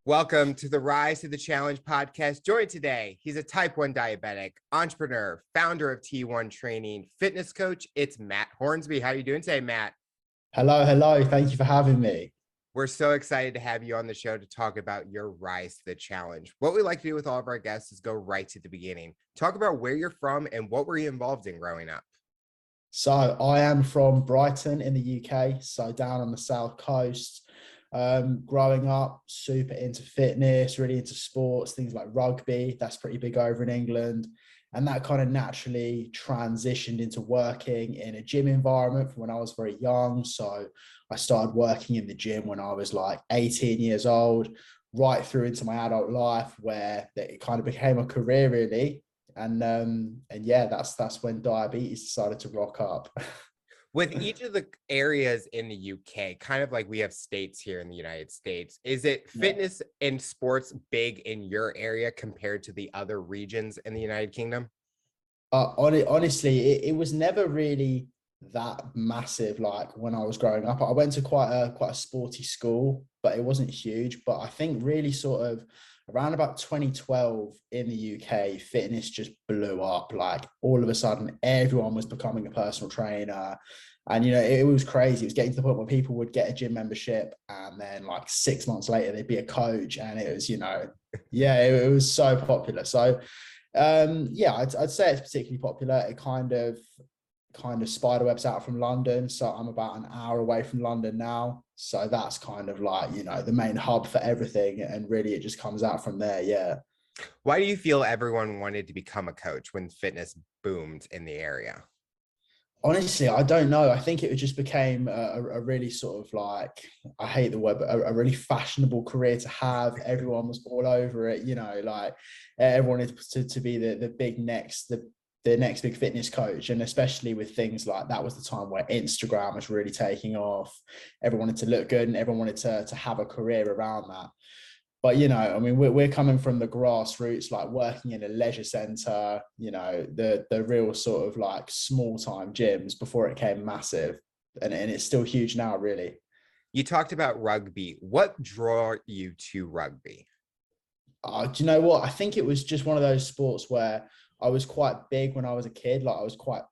Welcome to the Rise to the Challenge podcast. Joined today, he's a type 1 diabetic, entrepreneur, founder of T1 Training, fitness coach. It's Matt Hornsby. How are you doing today, Matt? Hello. Thank you for having me. We're so excited to have you on the show to talk about your rise to the challenge. What we like to do with all of our guests is go right to the beginning. Talk about where you're from and what were you involved in growing up? So I am from Brighton in the UK, so down on the south coast. Growing up, super into fitness, really into sports, things like rugby. That's pretty big over in England. And that kind of naturally transitioned into working in a gym environment from when I was very young. So I started working in the gym when I was like 18 years old, right through into my adult life, where it kind of became a career really. And yeah, that's when diabetes decided to rock up. With each of the areas in the UK, kind of like we have states here in the United States, is it fitness and sports big in your area compared to the other regions in the United Kingdom? Honestly, it was never really that massive. Like when I was growing up, I went to quite a sporty school, but it wasn't huge. But I think really sort of around about 2012 in the UK, fitness just blew up. Like all of a sudden, everyone was becoming a personal trainer. And, it was crazy. It was getting to the point where people would get a gym membership and then like 6 months later, they'd be a coach. And it was, it was so popular. So, yeah, I'd say it's particularly popular. It kind of spiderwebs out from London. So I'm about an hour away from London now. So that's kind of like, the main hub for everything. And really it just comes out from there. Yeah. Why do you feel everyone wanted to become a coach when fitness boomed in the area? Honestly, I don't know. I think it just became a really sort of like, I hate the word, but a really fashionable career to have. Everyone was all over it, like everyone wanted to be the big next, the next big fitness coach. And especially with things like that was the time where Instagram was really taking off. Everyone wanted to look good and everyone wanted to have a career around that. But, I mean, we're coming from the grassroots, like working in a leisure center, the real sort of like small time gyms before it came massive. And it's still huge now, really. You talked about rugby. What drew you to rugby? Do you know what? I think it was just one of those sports where I was quite big when I was a kid. Like I was quite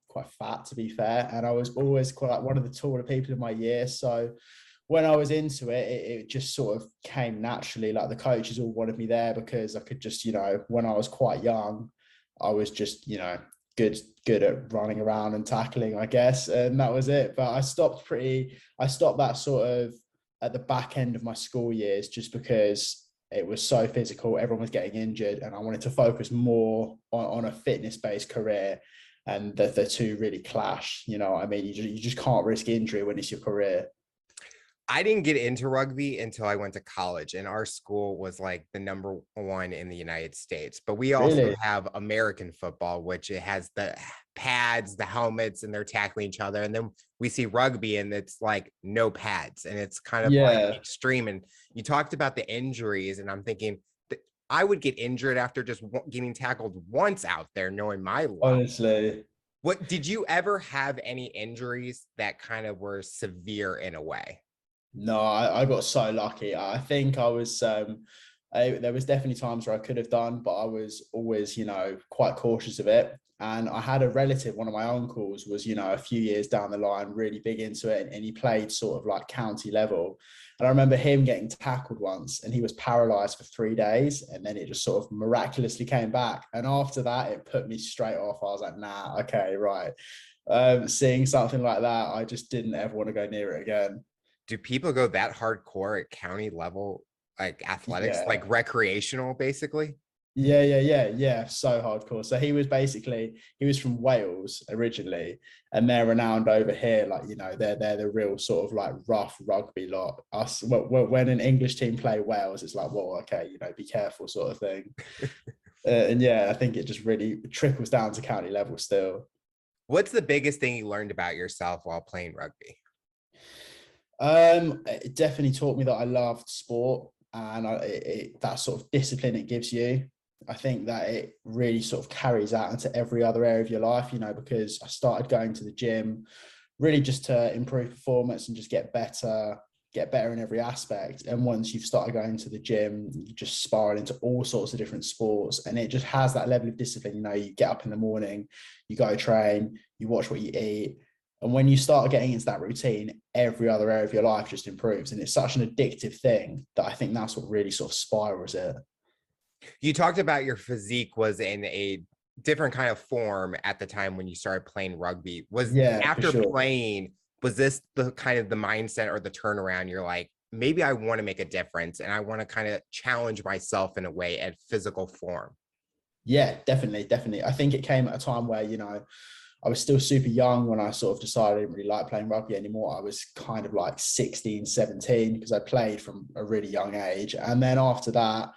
fat, to be fair. And I was always quite like one of the taller people in my year. So when I was into it, it just sort of came naturally. Like the coaches all wanted me there because I could just, when I was quite young, I was just, good at running around and tackling, I guess. And that was it. But I stopped that sort of at the back end of my school years just because it was so physical. Everyone was getting injured and I wanted to focus more on a fitness-based career. And the two really clash. You know what I mean? You just can't risk injury when it's your career. I didn't get into rugby until I went to college, and our school was like the number one in the United States. But we also Really? have American football, which it has the pads, the helmets, and they're tackling each other. And then we see rugby, and it's like no pads, and it's kind of like Yeah. extreme. And you talked about the injuries, and I'm thinking that I would get injured after just getting tackled once out there, knowing my luck. Honestly. What did you ever have any injuries that kind of were severe in a way? No, I got so lucky. I think I was there was definitely times where I could have done, but I was always, quite cautious of it. And I had a relative, one of my uncles was, a few years down the line, really big into it. And he played sort of like county level. And I remember him getting tackled once and he was paralyzed for 3 days. And then it just sort of miraculously came back. And after that, it put me straight off. I was like, nah, okay, right. Seeing something like that, I just didn't ever want to go near it again. Do people go that hardcore at county level, like athletics, Yeah. like recreational, basically? Yeah. So hardcore. So he was from Wales originally, and they're renowned over here. Like, they're the real sort of like rough rugby lot. Us, when an English team play Wales, it's like, well, okay, be careful sort of thing. And yeah, I think it just really trickles down to county level still. What's the biggest thing you learned about yourself while playing rugby? It definitely taught me that I loved sport and that sort of discipline it gives you. I think that it really sort of carries out into every other area of your life, because I started going to the gym really just to improve performance and just get better. get better in every aspect. And once you've started going to the gym, you just spiral into all sorts of different sports. And it just has that level of discipline. You know, you get up in the morning, you go train, you watch what you eat. And when you start getting into that routine, every other area of your life just improves. And it's such an addictive thing that I think that's what really sort of spirals it. You talked about your physique was in a different kind of form at the time when you started playing rugby. Was Yeah, for after sure. playing, was this the kind of the mindset or the turnaround? You're like, maybe I want to make a difference and I want to kind of challenge myself in a way at physical form. Yeah, definitely, definitely. I think it came at a time where, you know, I was still super young when I sort of decided I didn't really like playing rugby anymore. I was kind of like 16, 17 because I played from a really young age. And then after that,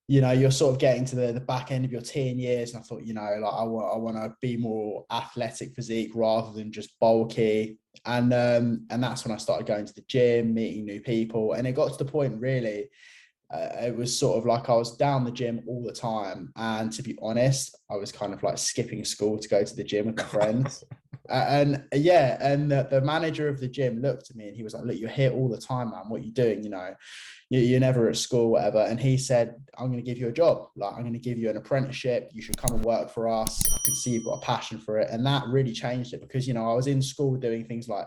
you know, you're sort of getting to the back end of your teen years. And I thought, you know, like I want to be more athletic physique rather than just bulky. And that's when I started going to the gym, meeting new people. And it got to the point really, it was sort of like I was down the gym all the time. And to be honest, I was kind of like skipping school to go to the gym with my friends. And yeah, and the manager of the gym looked at me and he was like, look, you're here all the time, man. What are you doing? You know, you're never at school, whatever. And he said, I'm going to give you a job. Like, I'm going to give you an apprenticeship. You should come and work for us. I can see you've got a passion for it. And that really changed it because, you know, I was in school doing things like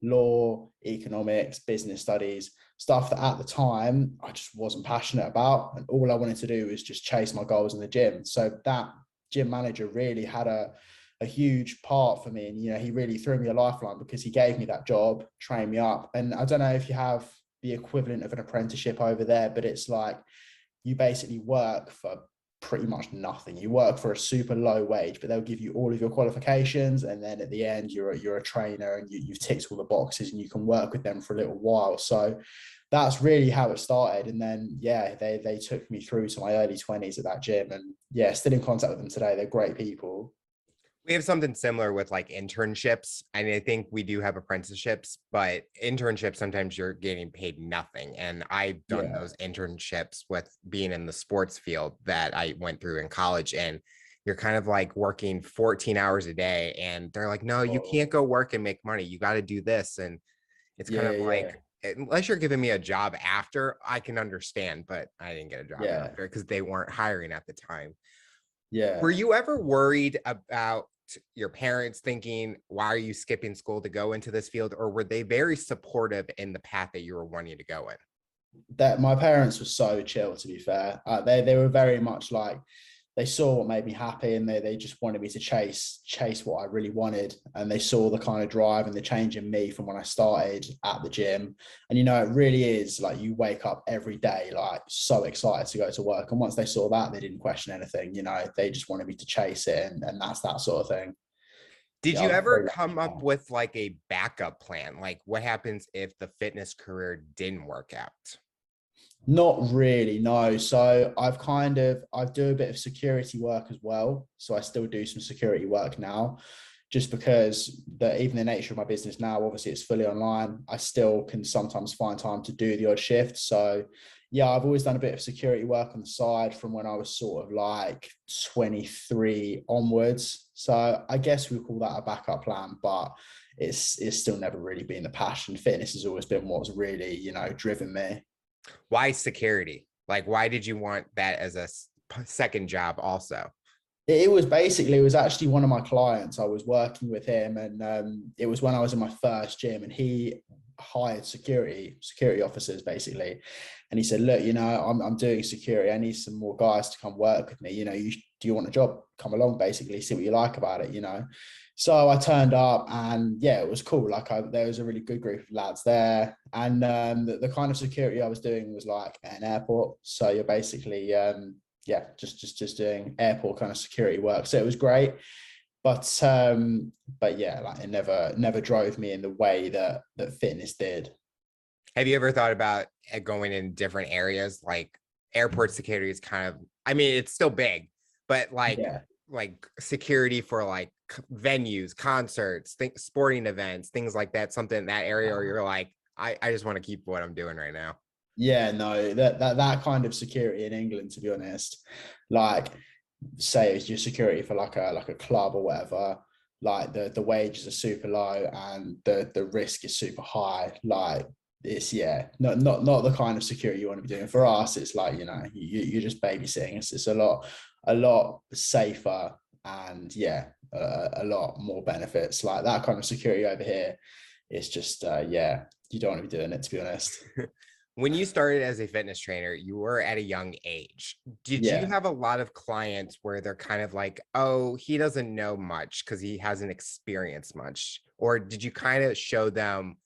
law, economics, business studies, stuff that at the time I just wasn't passionate about. And all I wanted to do was just chase my goals in the gym. So that gym manager really had a huge part for me. And, you know, he really threw me a lifeline because he gave me that job, trained me up. And I don't know if you have the equivalent of an apprenticeship over there, but it's like you basically work for pretty much nothing. You work for a super low wage, but they'll give you all of your qualifications. And then at the end, you're a trainer and you've ticked all the boxes and you can work with them for a little while. So that's really how it started. And then, yeah, they took me through to my early 20s at that gym. And yeah, still in contact with them today. They're great people. We have something similar with like internships. And I think we do have apprenticeships, but internships, sometimes you're getting paid nothing. And I've done Yeah. those internships with being in the sports field that I went through in college. And you're kind of like working 14 hours a day. And they're like, no, you Oh, can't go work and make money. You got to do this. And it's kind yeah, of yeah, like, unless you're giving me a job after, I can understand, but I didn't get a job yeah, after because they weren't hiring at the time. Were yeah. you ever worried about your parents thinking, why are you skipping school to go into this field? Or were they very supportive in the path that you were wanting to go in? That my parents were so chill, to be fair. They were very much like they saw what made me happy and they just wanted me to chase what I really wanted. And they saw the kind of drive and the change in me from when I started at the gym. And, you know, it really is like you wake up every day, like so excited to go to work. And once they saw that, they didn't question anything, you know, they just wanted me to chase it. And that's that sort of thing. Did Yeah, you I'm ever very come up lucky. with like a backup plan? Like what happens if the fitness career didn't work out? Not really, no. So I do a bit of security work as well. So I still do some security work now, just because even the nature of my business now, obviously it's fully online. I still can sometimes find time to do the odd shift. So yeah, I've always done a bit of security work on the side from when I was sort of like 23 onwards. So I guess we call that a backup plan, but it's still never really been the passion. Fitness has always been what's really, you know, driven me. Why security? Like, why did you want that as a second job also? It was basically, it was actually one of my clients. I was working with him, and it was when I was in my first gym, and he hired security officers basically. And he said, look, you know, I'm doing security. I need some more guys to come work with me. You know, do you want a job? Come along, basically, see what you like about it, you know. So I turned up, and yeah, it was cool. Like there was a really good group of lads there, and the kind of security I was doing was like at an airport. So you're basically yeah, just doing airport kind of security work. So it was great. But yeah, like it never drove me in the way that fitness did. Have you ever thought about going in different areas? Like airport security is kind of, I mean, it's still big, but Yeah. like security for like venues, concerts, sporting events, things like that, something in that area, or you're like, I just want to keep what I'm doing right now. Yeah, no, that kind of security in England, to be honest, like say it's your security for like a club or whatever, like the wages are super low and the risk is super high. Like it's not the kind of security you want to be doing. For us, it's like, you're just babysitting. It's a lot safer, and a lot more benefits. Like that kind of security over here, it's just you don't want to be doing it, to be honest. When you started as a fitness trainer, you were at a young age. Did you Yeah. have a lot of clients where they're kind of like, oh, he doesn't know much because he hasn't experienced much? Or did you kind of show them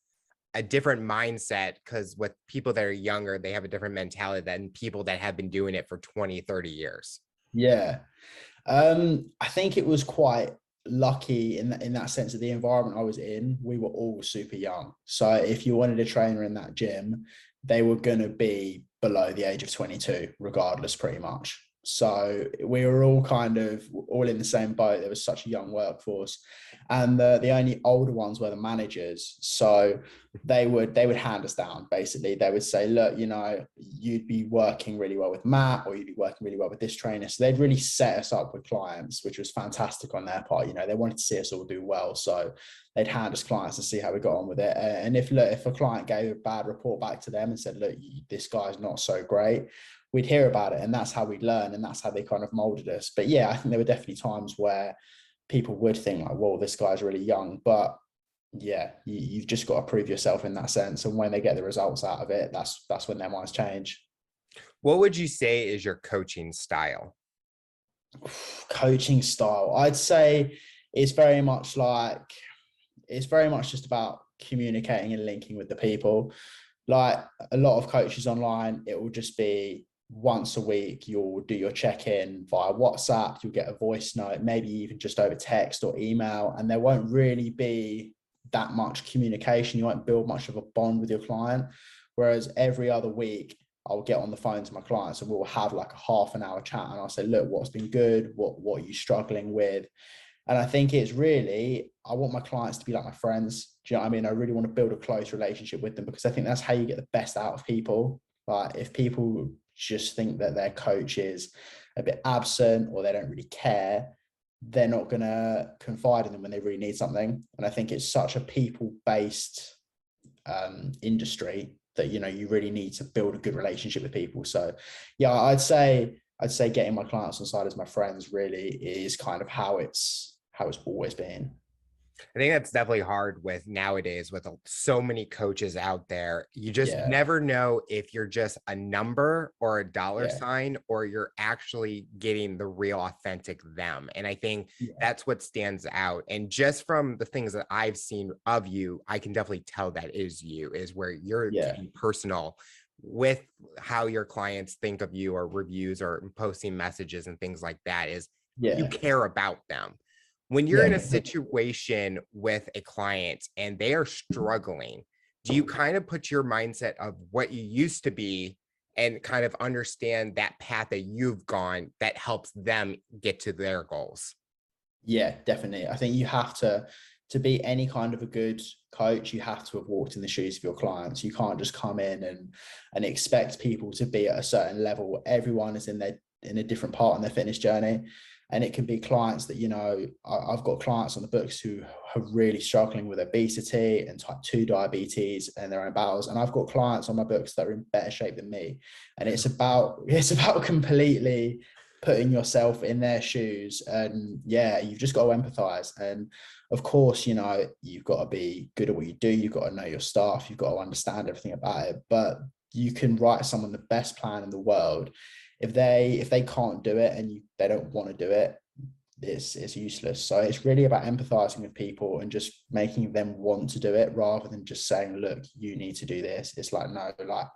a different mindset? Because with people that are younger, they have a different mentality than people that have been doing it for 20, 30 years. Yeah. I think it was quite lucky in that sense of the environment I was in. We were all super young. So if you wanted a trainer in that gym, they were going to be below the age of 22, regardless, pretty much. So we were all kind of all in the same boat. There was such a young workforce, and the only older ones were the managers. So they would hand us down. Basically, they would say, look, you'd be working really well with Matt, or you'd be working really well with this trainer. So they'd really set us up with clients, which was fantastic on their part. They wanted to see us all do well. So they'd hand us clients and see how we got on with it. And if a client gave a bad report back to them and said, look, this guy's not so great, we'd hear about it, and that's how we'd learn, and that's how they kind of molded us. But I think there were definitely times where people would think like, well, this guy's really young, but you've just got to prove yourself in that sense. And when they get the results out of it, that's when their minds change. What would you say is your coaching style? Coaching style, I'd say it's very much just about communicating and linking with the people. Like a lot of coaches online, it will just be once a week, you'll do your check-in via WhatsApp, you'll get a voice note, maybe even just over text or email, and there won't really be that much communication. You won't build much of a bond with your client. Whereas every other week, I'll get on the phone to my clients and we'll have like a half an hour chat, and I'll say, look, what's been good? What are you struggling with? And I think it's really, I want my clients to be like my friends. Do you know what I mean? I really want to build a close relationship with them, because I think that's how you get the best out of people. Like if people just think that their coach is a bit absent or they don't really care, they're not going to confide in them when they really need something. And I think it's such a people-based industry that, you really need to build a good relationship with people. So I'd say getting my clients on side as my friends really is kind of how it's always been. I think that's definitely hard with nowadays with so many coaches out there. You just never know if you're just a number or a dollar sign, or you're actually getting the real authentic them. And I think that's what stands out. And just from the things that I've seen of you, I can definitely tell that is you, is where you're getting personal with how your clients think of you, or reviews or posting messages and things like that, is you care about them. When you're in a situation with a client and they are struggling, do you kind of put your mindset of what you used to be and kind of understand that path that you've gone that helps them get to their goals? Yeah, definitely. I think you have to be any kind of a good coach, you have to have walked in the shoes of your clients. You can't just come in and expect people to be at a certain level. Everyone is in a different part in their fitness journey. And it can be clients that, I've got clients on the books who are really struggling with obesity and type 2 diabetes and their own bowels. And I've got clients on my books that are in better shape than me. And it's about completely putting yourself in their shoes. And you've just got to empathize. And of course, you've got to be good at what you do. You've got to know your staff. You've got to understand everything about it. But you can write someone the best plan in the world. If they can't do it and they don't want to do it, it's useless. So it's really about empathizing with people and just making them want to do it, rather than just saying, look, you need to do this. It's like, no, like,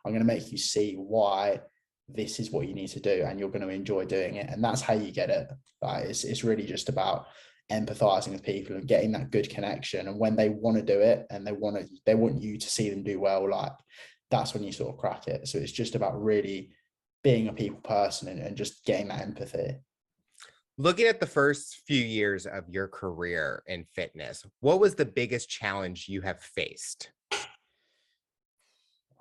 I'm going to make you see why this is what you need to do, and you're going to enjoy doing it. And that's how you get it. Like, it's really just about empathizing with people and getting that good connection. And when they want to do it and they want you to see them do well, like, that's when you sort of crack it. So it's just about really being a people person and just getting that empathy. Looking at the first few years of your career in fitness, what was the biggest challenge you have faced?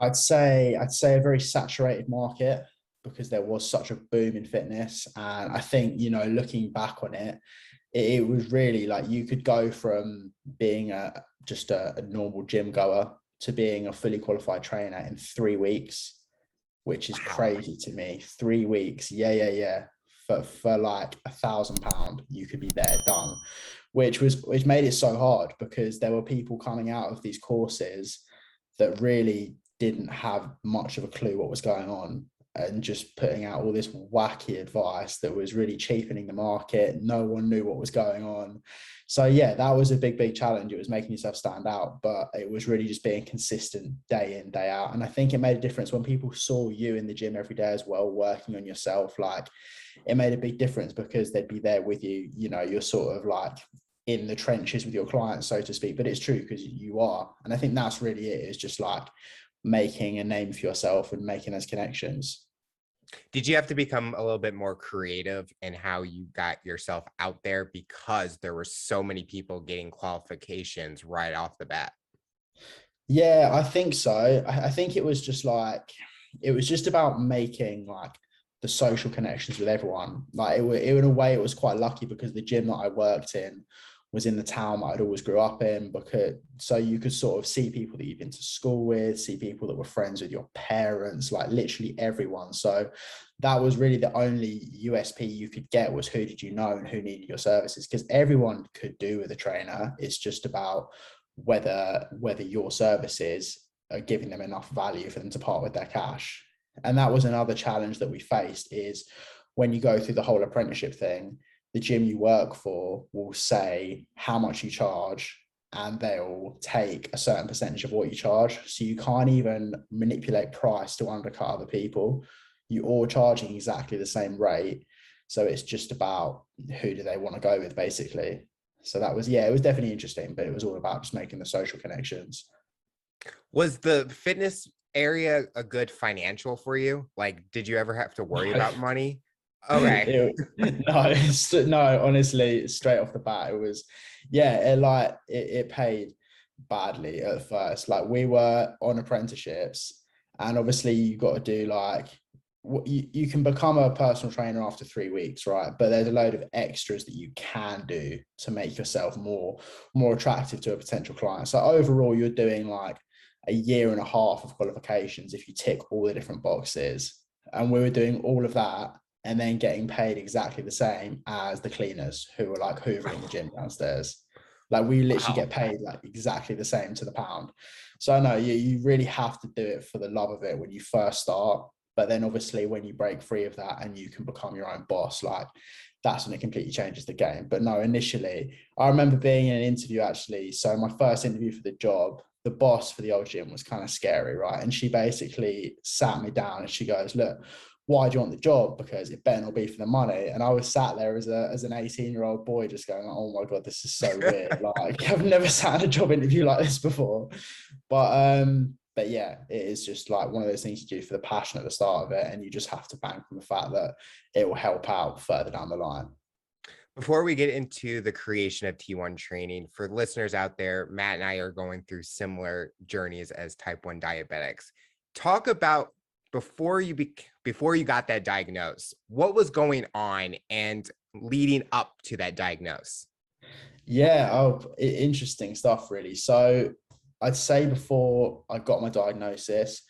I'd say a very saturated market, because there was such a boom in fitness. And I think, looking back on it, it was really like, you could go from being just a normal gym goer to being a fully qualified trainer in 3 weeks, which is crazy to me. 3 weeks. Yeah. For like £1,000, you could be there done, which made it so hard because there were people coming out of these courses that really didn't have much of a clue what was going on and just putting out all this wacky advice that was really cheapening the market. No one knew what was going on. So yeah, that was a big challenge. It was making yourself stand out, but it was really just being consistent day in, day out. And I think it made a difference when people saw you in the gym every day as well, working on yourself. Like, it made a big difference because they'd be there with you. You know, you're sort of like in the trenches with your clients, so to speak, but it's true because you are. And I think that's really it, is just like making a name for yourself and making those connections. Did you have to become a little bit more creative in how you got yourself out there because there were so many people getting qualifications right off the bat? Yeah, I think so. I think it was just about making like the social connections with everyone. Like in a way, it was quite lucky because the gym that I worked in was in the town that I'd always grew up in, because so you could sort of see people that you've been to school with, see people that were friends with your parents, like literally everyone. So that was really the only USP you could get, was who did you know and who needed your services, because everyone could do with a trainer. It's just about whether your services are giving them enough value for them to part with their cash. And that was another challenge that we faced, is when you go through the whole apprenticeship thing, the gym you work for will say how much you charge, and they'll take a certain percentage of what you charge. So you can't even manipulate price to undercut other people. You're all charging exactly the same rate. So it's just about who do they want to go with, basically. So that was, yeah, it was definitely interesting, but it was all about just making the social connections. Was the fitness area a good financial for you? Like, did you ever have to worry about money? Okay. No, honestly, straight off the bat, it was, yeah, it paid badly at first. Like, we were on apprenticeships, and obviously you got to do like, you can become a personal trainer after 3 weeks, right? But there's a load of extras that you can do to make yourself more attractive to a potential client. So overall, you're doing like a year and a half of qualifications if you tick all the different boxes. And we were doing all of that and then getting paid exactly the same as the cleaners who were like hoovering the gym downstairs. Like, we literally get paid like exactly the same to the pound. So no, you really have to do it for the love of it when you first start. But then obviously when you break free of that and you can become your own boss, like, that's when it completely changes the game. But no, initially, I remember being in an interview actually. So my first interview for the job, the boss for the old gym was kind of scary, right? And she basically sat me down and she goes, look, why do you want the job? Because it better not be for the money. And I was sat there as an 18-year-old boy just going, oh my God, this is so weird. Like, I've never sat in a job interview like this before. But yeah, it is just like one of those things you do for the passion at the start of it. And you just have to bank on the fact that it will help out further down the line. Before we get into the creation of T1 training, for listeners out there, Matt and I are going through similar journeys as type 1 diabetics. Talk about before you got that diagnose, what was going on and leading up to that diagnose? Yeah, interesting stuff, really. So I'd say before I got my diagnosis,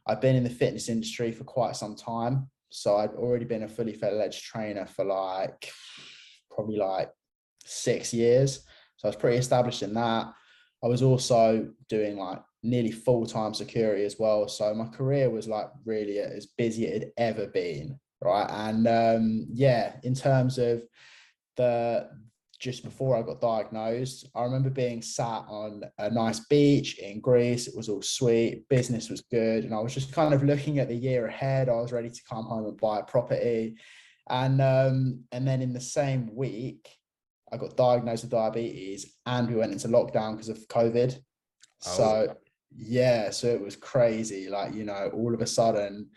I've been in the fitness industry for quite some time. So I'd already been a fully fledged trainer for like probably like 6 years. So I was pretty established in that. I was also doing like nearly full-time security as well. So my career was like really as busy as it had ever been. Right. And yeah, in terms of just before I got diagnosed, I remember being sat on a nice beach in Greece. It was all sweet. Business was good. And I was just kind of looking at the year ahead. I was ready to come home and buy a property. And then in the same week, I got diagnosed with diabetes and we went into lockdown because of COVID. So yeah, so it was crazy. Like, you know, all of a sudden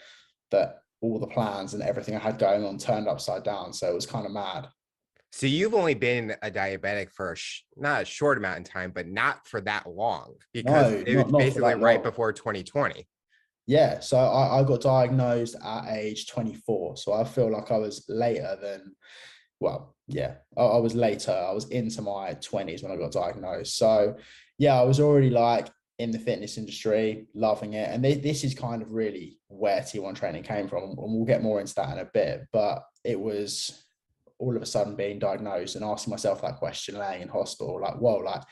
that all the plans and everything I had going on turned upside down. So it was kind of mad. So you've only been a diabetic for not a short amount of time, but not for that long, because it was basically right before 2020. Yeah, so I got diagnosed at age 24. So I feel like I was later than, well, yeah, I was later. I was into my 20s when I got diagnosed. So yeah, I was already like in the fitness industry, loving it. And this is kind of really where T1 training came from. And we'll get more into that in a bit. But it was all of a sudden being diagnosed and asking myself that question, laying in hospital, like, whoa, like,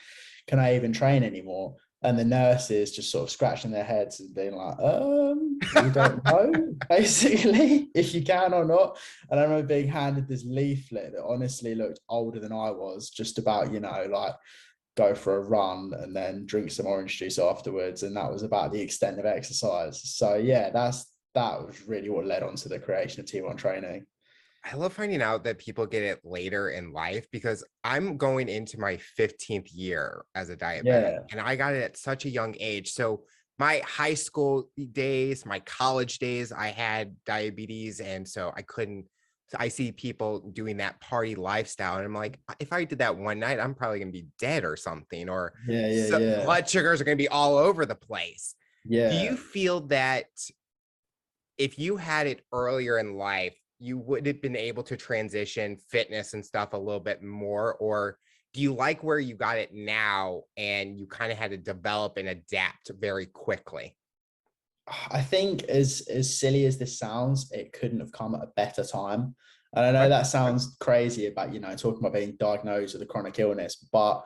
can I even train anymore? And the nurses just sort of scratching their heads and being like, we don't know, basically, if you can or not. And I remember being handed this leaflet that honestly looked older than I was, just about, you know, like, go for a run and then drink some orange juice afterwards. And that was about the extent of exercise. So yeah, that was really what led on to the creation of T1 training. I love finding out that people get it later in life, because I'm going into my 15th year as a diabetic, Yeah. and I got it at such a young age. So my high school days, my college days, I had diabetes. And so I see people doing that party lifestyle. And I'm like, if I did that one night, I'm probably going to be dead or something, or Yeah. blood sugars are going to be all over the place. Do you Yeah. feel that if you had it earlier in life, you would have been able to transition fitness and stuff a little bit more? Or do you like where you got it now and you kind of had to develop and adapt very quickly? I think as silly as this sounds, it couldn't have come at a better time. And I know Okay. that sounds crazy about, you know, talking about being diagnosed with a chronic illness, but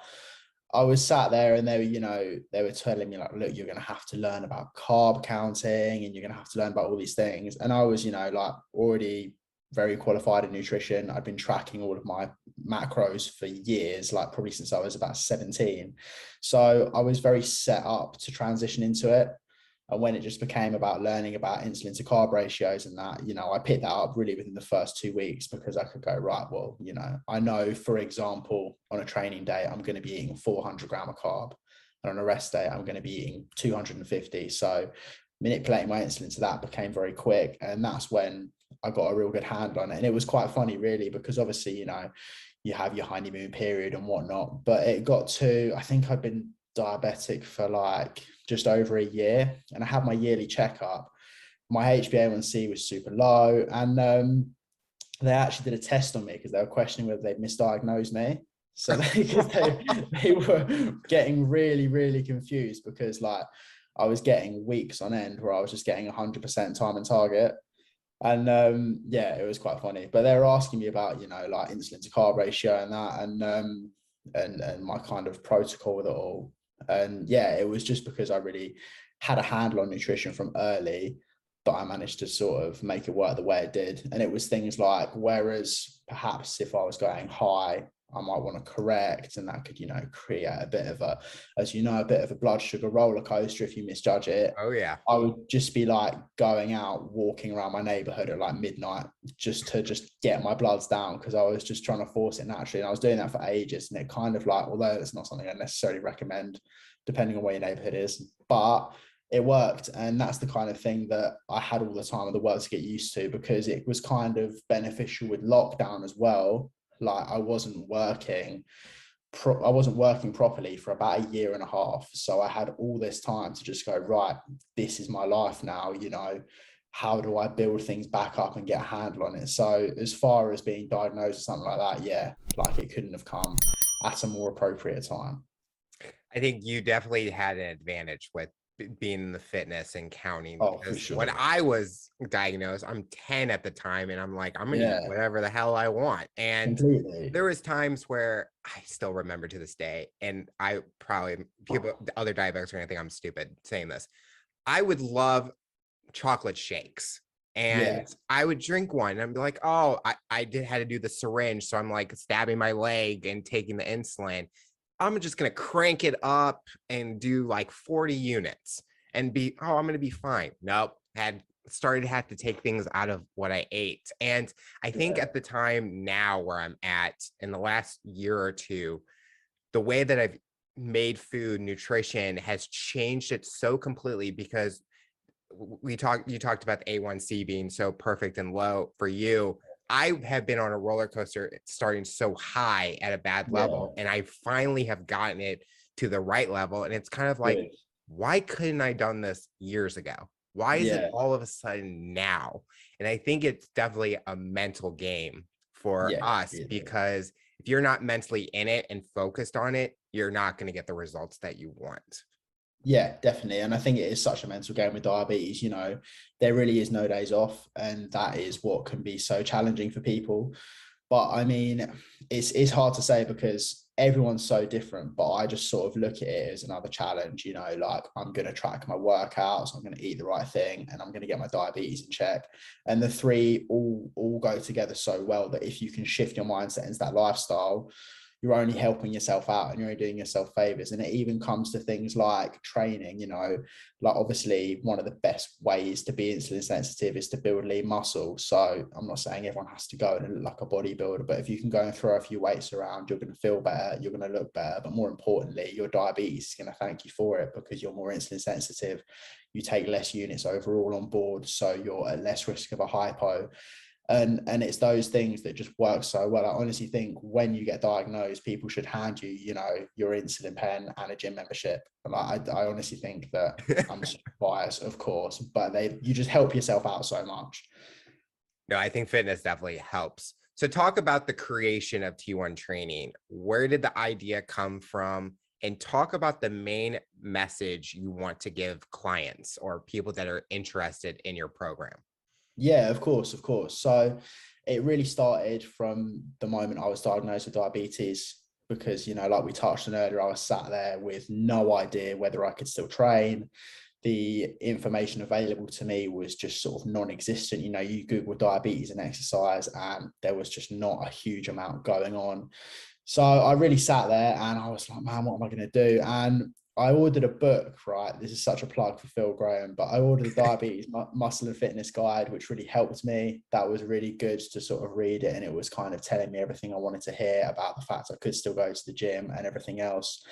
I was sat there and they were, you know, they were telling me like, look, you're going to have to learn about carb counting and you're going to have to learn about all these things. And I was, you know, like already very qualified in nutrition. I'd been tracking all of my macros for years, like probably since I was about 17. So I was very set up to transition into it. And when it just became about learning about insulin to carb ratios and that, you know, I picked that up really within the first 2 weeks, because I could go, right, well, you know, I know, for example, on a training day, I'm going to be eating 400 grams of carb. And on a rest day, I'm going to be eating 250. So manipulating my insulin to that became very quick. And that's when I got a real good handle on it. And it was quite funny, really, because obviously, you know, you have your honeymoon period and whatnot. But it got to, I think I'd been diabetic for like just over a year, and I had my yearly checkup. My HbA1c was super low, and they actually did a test on me because they were questioning whether they'd misdiagnosed me. So they were getting really, really confused, because like I was getting weeks on end where I was just getting 100% time and target. And yeah, it was quite funny. But they were asking me about, you know, like insulin to carb ratio and that, and my kind of protocol with it all. And yeah, it was just because I really had a handle on nutrition from early that I managed to sort of make it work the way it did. And it was things like, whereas perhaps if I was going high, I might want to correct, and that could, you know, create a bit of a, as you know, a bit of a blood sugar roller coaster if you misjudge it. Oh yeah. I would just be like going out, walking around my neighborhood at like midnight just to just get my bloods down, because I was just trying to force it naturally. And I was doing that for ages. And it kind of like, although it's not something I necessarily recommend, depending on where your neighborhood is, but it worked. And that's the kind of thing that I had all the time in the world to get used to, because it was kind of beneficial with lockdown as well. Like I wasn't working properly for about a year and a half. So I had all this time to just go, right, this is my life now, you know, how do I build things back up and get a handle on it? So as far as being diagnosed or something like that, yeah, like it couldn't have come at a more appropriate time. I think you definitely had an advantage with being in the fitness and counting, Oh, for because when sure. I was diagnosed, I'm 10 at the time, and I'm like, I'm gonna eat Yeah, whatever the hell I want. And completely. there was times where I still remember to this day, and I probably, people, the other diabetics are gonna think I'm stupid saying this. I would love chocolate shakes. Yeah, And I would drink one and I'd be like, oh, I had to do the syringe. So I'm like stabbing my leg and taking the insulin. I'm just going to crank it up and do like 40 units and I'm going to be fine. Nope. Started to have to take things out of what I ate. And I think yeah, at the time now where I'm at in the last year or two, the way that I've made food, nutrition has changed it so completely, because you talked about the A1C being so perfect and low for you. I have been on a roller coaster starting so high at a bad yeah. level, and I finally have gotten it to the right level. And it's kind of like, Good. why couldn't I done this years ago? Why is it Yeah, all of a sudden now? And I think it's definitely a mental game for yeah, us, completely. because if you're not mentally in it and focused on it, you're not going to get the results that you want. Yeah, definitely. And I think it is such a mental game with diabetes. There really is no days off. And that is what can be so challenging for people. But I mean, it's hard to say because everyone's so different. But I just sort of look at it as another challenge, like I'm going to track my workouts, I'm going to eat the right thing, and I'm going to get my diabetes in check. And the three all go together so well that if you can shift your mindset into that lifestyle, you're only helping yourself out and you're only doing yourself favors. And it even comes to things like training, like obviously one of the best ways to be insulin sensitive is to build lean muscle. So I'm not saying everyone has to go and look like a bodybuilder, but if you can go and throw a few weights around, you're going to feel better, you're going to look better. But more importantly, your diabetes is going to thank you for it because you're more insulin sensitive. You take less units overall on board, so you're at less risk of a hypo. And it's those things that just work so well. I honestly think when you get diagnosed, people should hand you, your insulin pen and a gym membership. And I honestly think that I'm so biased, of course, but you just help yourself out so much. No, I think fitness definitely helps. So talk about the creation of T1 training. Where did the idea come from? And talk about the main message you want to give clients or people that are interested in your program. Yeah, of course, of course. So it really started from the moment I was diagnosed with diabetes because, like we touched on earlier, I was sat there with no idea whether I could still train. The information available to me was just sort of non-existent. You Google diabetes and exercise and there was just not a huge amount going on. So I really sat there and I was like, man, what am I going to do? And I ordered a book, right? This is such a plug for Phil Graham, but I ordered the Diabetes Muscle and Fitness Guide, which really helped me. That was really good to sort of read it. And it was kind of telling me everything I wanted to hear about the fact I could still go to the gym and everything else.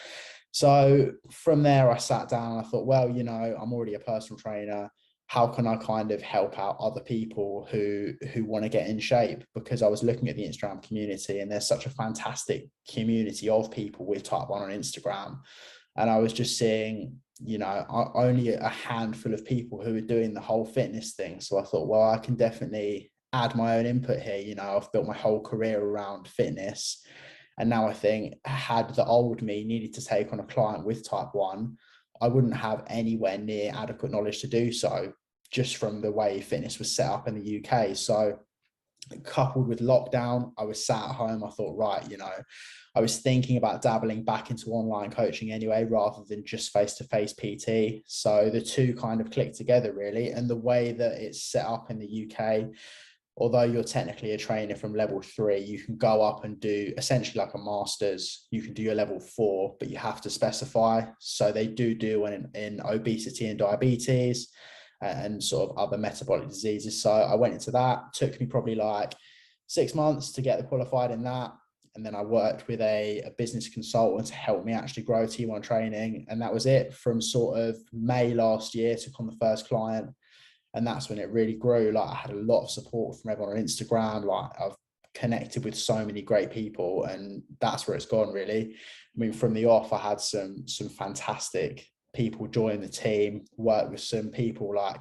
So from there, I sat down and I thought, well, I'm already a personal trainer. How can I kind of help out other people who want to get in shape? Because I was looking at the Instagram community and there's such a fantastic community of people with type 1 on Instagram. And I was just seeing, only a handful of people who were doing the whole fitness thing. So I thought, well, I can definitely add my own input here. I've built my whole career around fitness. And now I think had the old me needed to take on a client with type 1, I wouldn't have anywhere near adequate knowledge to do so just from the way fitness was set up in the UK. So coupled with lockdown, I was sat at home. I thought, right, I was thinking about dabbling back into online coaching anyway, rather than just face-to-face PT. So the two kind of clicked together really. And the way that it's set up in the UK, although you're technically a trainer from level 3, you can go up and do essentially like a master's. You can do your level 4, but you have to specify. So they do in obesity and diabetes and sort of other metabolic diseases. So I went into that. Took me probably like 6 months to get qualified in that. And then I worked with a business consultant to help me actually grow T1 training. And that was it. From sort of May last year, took on the first client. And that's when it really grew. Like I had a lot of support from everyone on Instagram. Like I've connected with so many great people, and that's where it's gone really. I mean, from the off, I had some fantastic people join the team, work with some people, like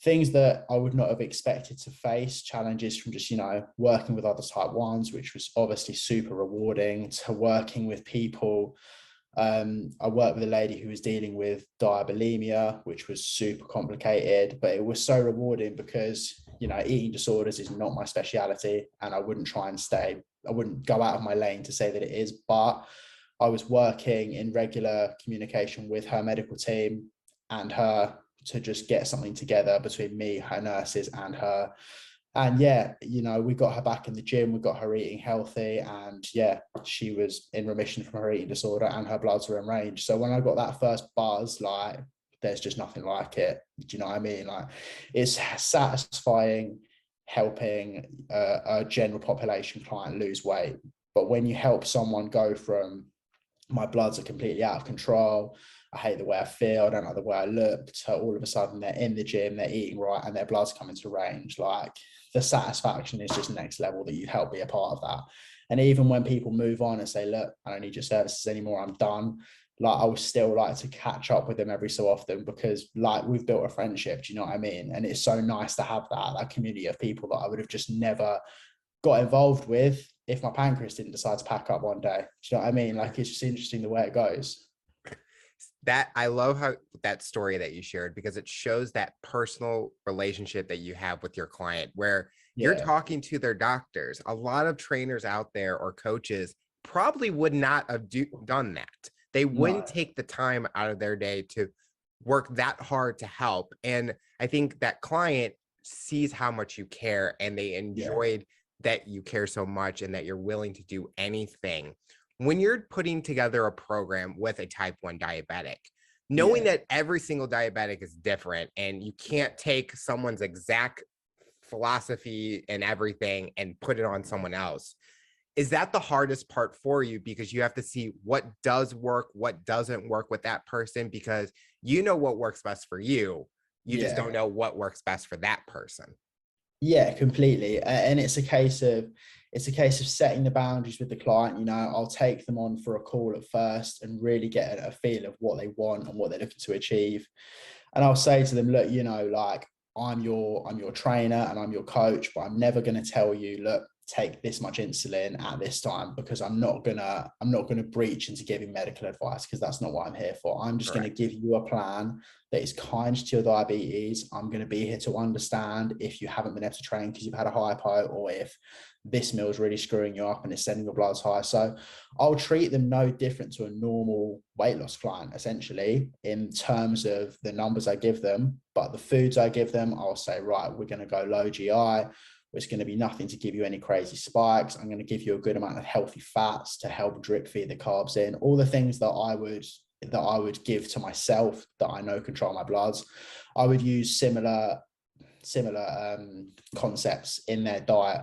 things that I would not have expected to face, challenges from just, working with other type 1s, which was obviously super rewarding, to working with people. I worked with a lady who was dealing with diabulimia, which was super complicated, but it was so rewarding because, eating disorders is not my speciality, and I wouldn't go out of my lane to say that it is, but I was working in regular communication with her medical team and her to just get something together between me, her nurses, and her. And yeah, we got her back in the gym, we got her eating healthy, and yeah, she was in remission from her eating disorder and her bloods were in range. So when I got that first buzz, like there's just nothing like it. Do you know what I mean? Like it's satisfying helping a general population client lose weight. But when you help someone go from my bloods are completely out of control, I hate the way I feel, I don't like the way I look, so all of a sudden they're in the gym, they're eating right, and their blood's coming to range. Like the satisfaction is just next level that you help be a part of that. And even when people move on and say, look, I don't need your services anymore, I'm done, like I would still like to catch up with them every so often because like we've built a friendship, do you know what I mean? And it's so nice to have that community of people that I would have just never got involved with if my pancreas didn't decide to pack up one day. Do you know what I mean? Like it's just interesting the way it goes. That I love how that story that you shared, because it shows that personal relationship that you have with your client where you're Yeah, talking to their doctors. A lot of trainers out there or coaches probably would not have done that. They wouldn't no, take the time out of their day to work that hard to help. And I think that client sees how much you care, and they yeah, enjoyed that you care so much and that you're willing to do anything. When you're putting together a program with a type 1 diabetic, knowing yeah. that every single diabetic is different and you can't take someone's exact philosophy and everything and put it on someone else, is that the hardest part for you? Because you have to see what does work, what doesn't work with that person, because you know what works best for you. You just Yeah. don't know what works best for that person. Yeah, completely. And it's a case of setting the boundaries with the client. I'll take them on for a call at first and really get a feel of what they want and what they're looking to achieve. And I'll say to them, look, like I'm your trainer and I'm your coach, but I'm never going to tell you, look, take this much insulin at this time, because I'm not gonna breach into giving medical advice, because that's not what I'm here for. I'm just going to Correct. give you a plan that is kind to your diabetes. I'm going to be here to understand if you haven't been able to train because you've had a hypo, or if this meal is really screwing you up and it's sending your bloods high. So I'll treat them no different to a normal weight loss client, essentially, in terms of the numbers I give them. But the foods I give them, I'll say, right, we're going to go low GI. It's going to be nothing to give you any crazy spikes. I'm going to give you a good amount of healthy fats to help drip feed the carbs in. All the things that I would give to myself that I know control my bloods. I would use similar concepts in their diet.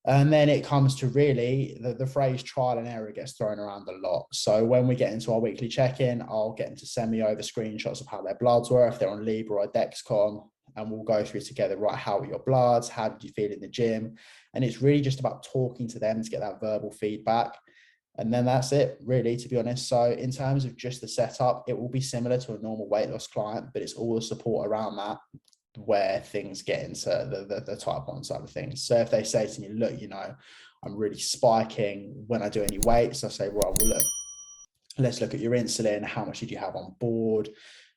And then it comes to really the phrase trial and error gets thrown around a lot. So when we get into our weekly check-in, I'll get them to send me over screenshots of how their bloods were, if they're on Libra or Dexcom, and we'll go through together, right, how are your bloods? How did you feel in the gym? And it's really just about talking to them to get that verbal feedback. And then that's it, really, to be honest. So in terms of just the setup, it will be similar to a normal weight loss client, but it's all the support around that where things get into the type 1 side of things. So if they say to me, look, I'm really spiking when I do any weights, I say, well, look, let's look at your insulin. How much did you have on board?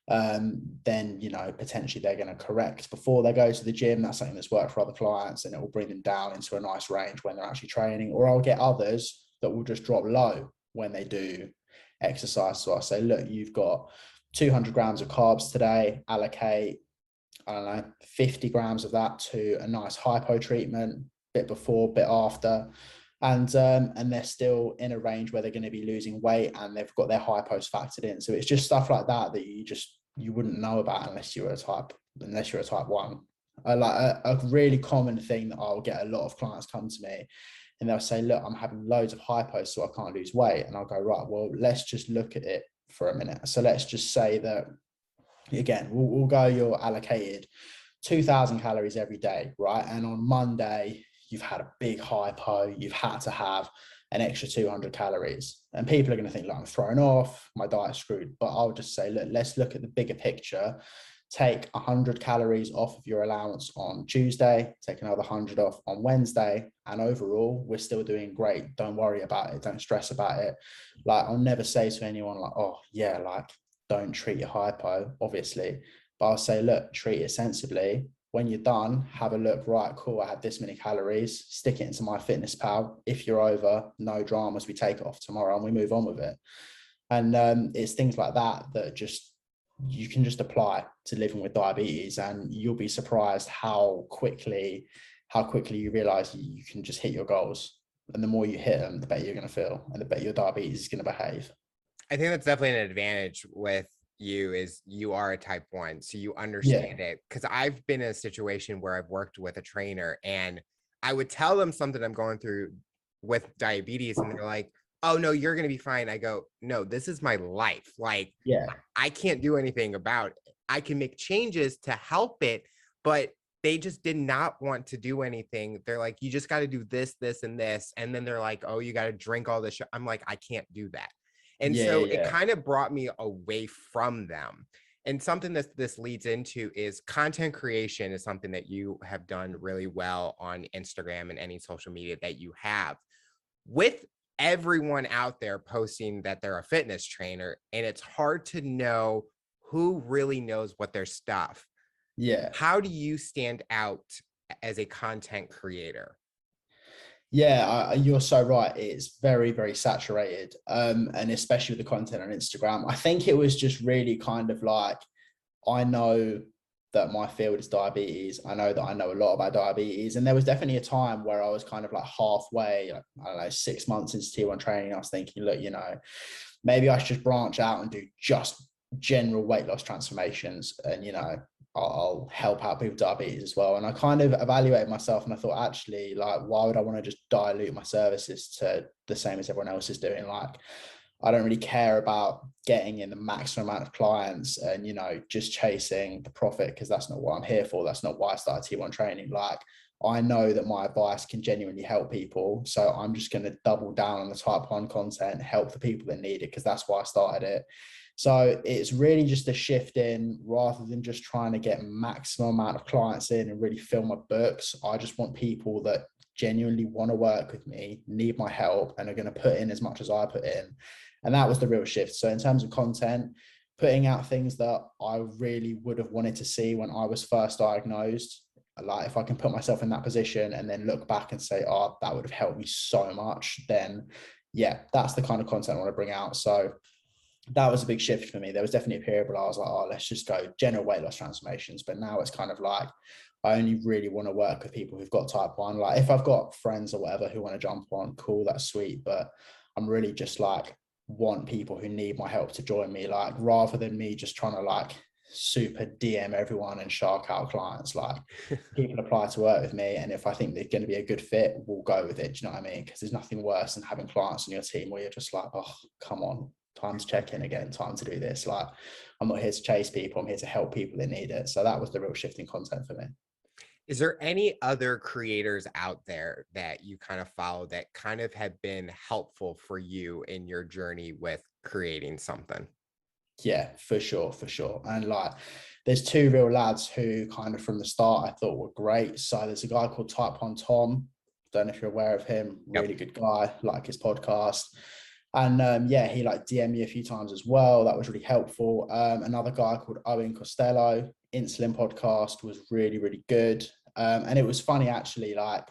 Then, potentially they're going to correct before they go to the gym. That's something that's worked for other clients, and it will bring them down into a nice range when they're actually training. Or I'll get others that will just drop low when they do exercise. So I say, look, you've got 200 grams of carbs today, allocate, I don't know, 50 grams of that to a nice hypo treatment, bit before, bit after. And they're still in a range where they're going to be losing weight and they've got their hypos factored in. So it's just stuff like that that you wouldn't know about unless you're a type 1. A really common thing that I'll get a lot of clients come to me and they'll say, look, I'm having loads of hypos, so I can't lose weight. And I'll go, right, well, let's just look at it for a minute. So let's just say that, again, we'll go your allocated 2,000 calories every day, right? And on Monday, you've had a big hypo, you've had to have an extra 200 calories. And people are going to think, like, I'm thrown off, my diet's screwed. But I'll just say, look, let's look at the bigger picture. Take 100 calories off of your allowance on Tuesday, take another 100 off on Wednesday. And overall, we're still doing great. Don't worry about it. Don't stress about it. Like, I'll never say to anyone, like, oh, yeah, like, don't treat your hypo, obviously. But I'll say, look, treat it sensibly. When you're done, have a look, right, cool, I had this many calories, stick it into MyFitnessPal. If you're over, no dramas, we take it off tomorrow and we move on with it. And it's things like that that just you can just apply to living with diabetes, and you'll be surprised how quickly you realize you can just hit your goals. And the more you hit them, the better you're going to feel and the better your diabetes is going to behave. I think that's definitely an advantage with you, is you are a type 1, so you Yeah. understand it. Because I've been in a situation where I've worked with a trainer and I would tell them something I'm going through with diabetes and they're like, oh no, you're going to be fine. I go, no, this is my life. Like, Yeah. I can't do anything about it. I can make changes to help it, but they just did not want to do anything. They're like, you just got to do this, this, and this. And then they're like, oh, you got to drink all this. I'm like, I can't do that. And Yeah. so it Yeah. kind of brought me away from them. And something that this leads into is content creation is something that you have done really well on Instagram and any social media that you have. With everyone out there posting that they're a fitness trainer, and it's hard to know who really knows what their stuff. Yeah. How do you stand out as a content creator? Yeah, you're so right. It's very, very saturated. And especially with the content on Instagram. I think it was just really kind of like, I know that my field is diabetes. I know that I know a lot about diabetes. And there was definitely a time where I was kind of like halfway, like, I don't know, 6 months into T1 training. I was thinking, look, you know, maybe I should just branch out and do just general weight loss transformations. And, you know, I'll help out people with diabetes as well. And I kind of evaluated myself and I thought, actually, like, why would I want to just dilute my services to the same as everyone else is doing? Like, I don't really care about getting in the maximum amount of clients and, you know, just chasing the profit, because that's not what I'm here for. That's not why I started T1 training. Like, I know that my advice can genuinely help people. So I'm just going to double down on the type 1 content, help the people that need it, because that's why I started it. So it's really just a shift in, rather than just trying to get maximum amount of clients in and really fill my books. I just want people that genuinely want to work with me, need my help, and are going to put in as much as I put in. And that was the real shift. So in terms of content, putting out things that I really would have wanted to see when I was first diagnosed. Like, if I can put myself in that position and then look back and say, oh, that would have helped me so much, then yeah, that's the kind of content I want to bring out. So that was a big shift for me. There was definitely a period where I was like, oh, let's just go general weight loss transformations. But now it's kind of like, I only really want to work with people who've got type 1. Like, if I've got friends or whatever who want to jump on, cool, that's sweet. But I'm really just like, want people who need my help to join me. Like, rather than me just trying to like super DM everyone and shark out clients, like, people apply to work with me, and if I think they're going to be a good fit, we'll go with it. Do you know what I mean? Because there's nothing worse than having clients on your team where you're just like, oh, come on, time to check in again, time to do this. Like, I'm not here to chase people, I'm here to help people that need it. So that was the real shift in content for me. Is there any other creators out there that you kind of follow that kind of have been helpful for you in your journey with creating something? Yeah, for sure, for sure. And like, there's 2 real lads who kind of from the start I thought were great. So there's a guy called Type 1 Tom. Don't know if you're aware of him. Really good guy, like his podcast. And yeah, he like DM'd me a few times as well. That was really helpful. Another guy called Owen Costello, Insulin podcast, was really, really good. And it was funny actually, like,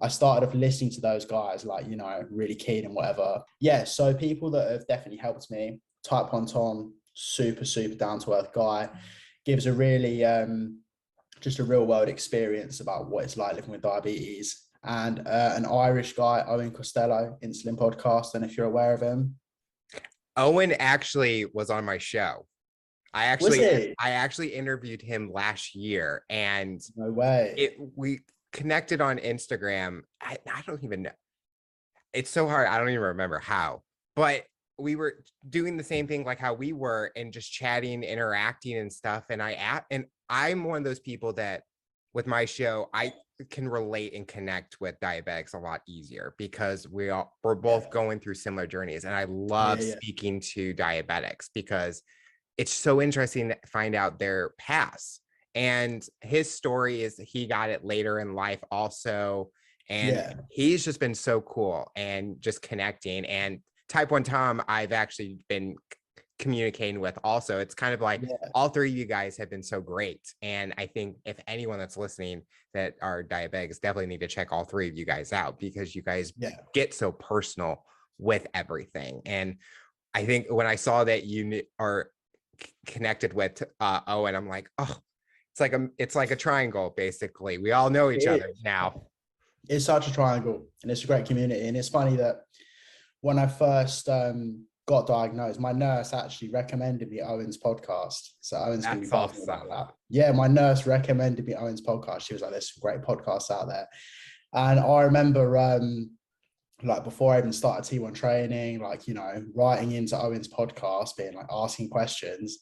I started off listening to those guys, like, you know, really keen and whatever. Yeah, so people that have definitely helped me. Type 1 Tom, super, super down to earth guy. Gives a really, just a real world experience about what it's like living with diabetes. And an Irish guy, Owen Costello, Insulin podcast. And if you're aware of him. Owen actually was on my show. I actually interviewed him last year, and no way. We connected on Instagram. I don't even know. It's so hard. I don't even remember how, but we were doing the same thing like how we were, and just chatting, interacting and stuff. And I'm one of those people that with my show, I can relate and connect with diabetics a lot easier, because we're both going through similar journeys. And I love speaking to diabetics because it's so interesting to find out their past. And his story is he got it later in life also. And he's just been so cool and just connecting. And Type 1 Tom, I've actually been communicating with also. It's kind of like all 3 of you guys have been so great. And I think if anyone that's listening that are diabetics, definitely need to check all 3 of you guys out, because you guys get so personal with everything. And I think when I saw that you are connected with Owen, I'm like, oh, it's like a triangle, basically. We all know each other now. It's such a triangle, and it's a great community. And it's funny that when I first got diagnosed, my nurse actually recommended me Owen's podcast. So Owen's going to be buzzing about that. Yeah, my nurse recommended me Owen's podcast. She was like, there's some great podcasts out there. And I remember like, before I even started T1 training, like, you know, writing into Owen's podcast, being like, asking questions.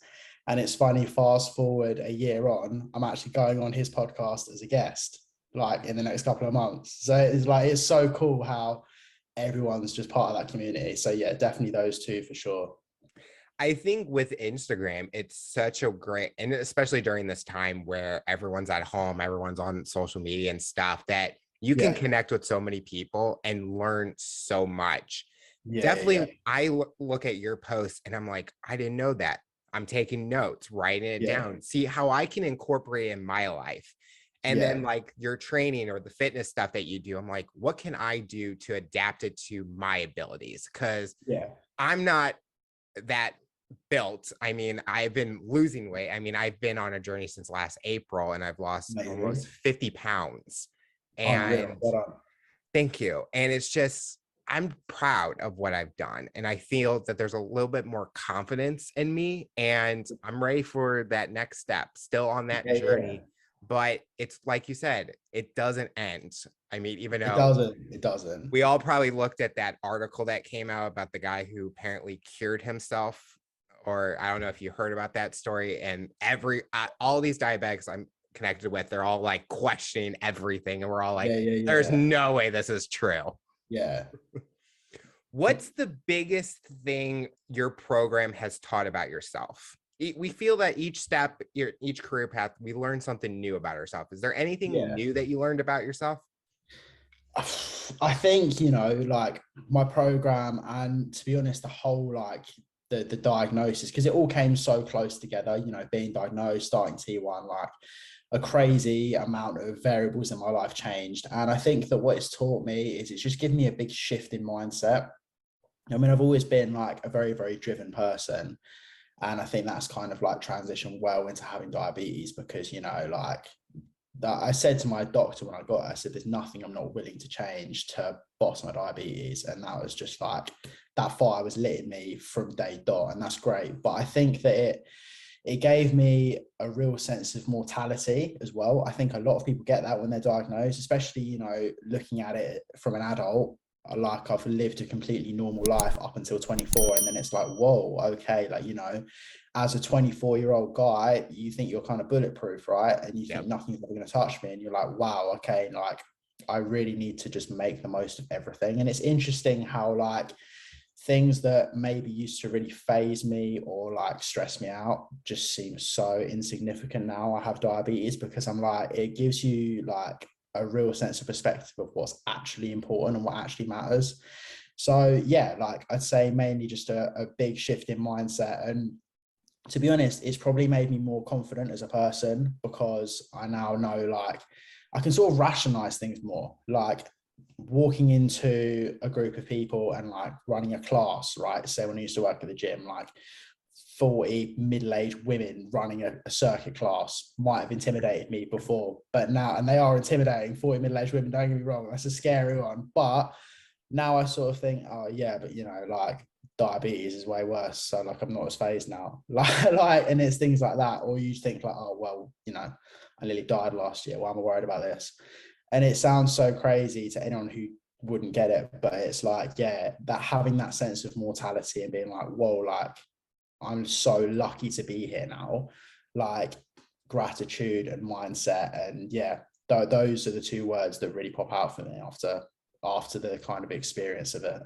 And it's funny, fast forward a year on, I'm actually going on his podcast as a guest, like, in the next couple of months. So it's like, it's so cool how everyone's just part of that community. So yeah, definitely those 2 for sure. I think with Instagram, it's such a great, and especially during this time where everyone's at home, everyone's on social media and stuff, that you can Yeah. connect with so many people and learn so much. Yeah. Definitely, I look at your posts and I'm like, I didn't know that. I'm taking notes, writing it down, see how I can incorporate it in my life. And then like your training or the fitness stuff that you do, I'm like, what can I do to adapt it to my abilities? Because I'm not that built. I mean, I've been losing weight. I mean, I've been on a journey since last April and I've lost almost 50 pounds. And thank you. And it's just, I'm proud of what I've done. And I feel that there's a little bit more confidence in me. And I'm ready for that next step, still on that journey. But it's like you said, it doesn't end. I mean, even though it doesn't. We all probably looked at that article that came out about the guy who apparently cured himself, or I don't know if you heard about that story. And all these diabetics I'm connected with, they're all like questioning everything. And we're all like, there's no way this is true. Yeah. What's the biggest thing your program has taught about yourself? We feel that each step, each career path, we learn something new about ourselves. Is there anything new that you learned about yourself? I think, like my program, and to be honest, the whole like the diagnosis, because it all came so close together, being diagnosed, starting T1, like a crazy amount of variables in my life changed. And I think that what it's taught me is it's just given me a big shift in mindset. I mean, I've always been like a very, very driven person. And I think that's kind of like transitioned well into having diabetes because, like that I said to my doctor when I got it, I said, there's nothing I'm not willing to change to boss my diabetes. And that was just like, that fire was lit in me from day dot. And that's great. But I think that it gave me a real sense of mortality as well. I think a lot of people get that when they're diagnosed, especially, looking at it from an adult. Like I've lived a completely normal life up until 24, and then it's like, whoa, okay, like, as a 24-year-old guy, you think you're kind of bulletproof, right? And you think nothing's ever going to touch me, and you're like, wow, okay, like I really need to just make the most of everything. And it's interesting how like things that maybe used to really faze me or like stress me out just seem so insignificant now I have diabetes, because I'm like, it gives you like a real sense of perspective of what's actually important and what actually matters. So yeah, like I'd say mainly just a big shift in mindset. And to be honest, it's probably made me more confident as a person, because I now know like I can sort of rationalize things more, like walking into a group of people and like running a class, right? So when I used to work at the gym, like 40 middle-aged women running a circuit class might have intimidated me before, but now, and they are intimidating, 40 middle-aged women, don't get me wrong, that's a scary one. But now I sort of think, oh yeah, but like diabetes is way worse, so like I'm not as phased now. like and it's things like that. Or you think like, oh well, I nearly died last year, why am I worried about this? And it sounds so crazy to anyone who wouldn't get it, but it's like, yeah, that having that sense of mortality and being like, whoa, like I'm so lucky to be here now, like gratitude and mindset. And yeah, those are the two words that really pop out for me after the kind of experience of it.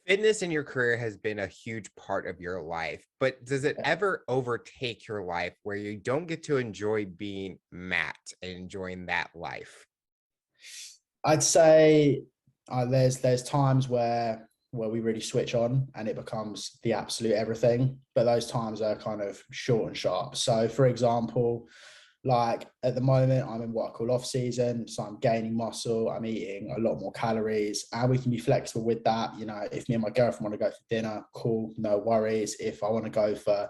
Fitness in your career has been a huge part of your life, but does it ever overtake your life where you don't get to enjoy being Matt and enjoying that life? I'd say there's times where we really switch on and it becomes the absolute everything, but those times are kind of short and sharp. So for example, like at the moment I'm in what I call off season, so I'm gaining muscle, I'm eating a lot more calories, and we can be flexible with that. If me and my girlfriend want to go for dinner, cool, no worries. If I want to go for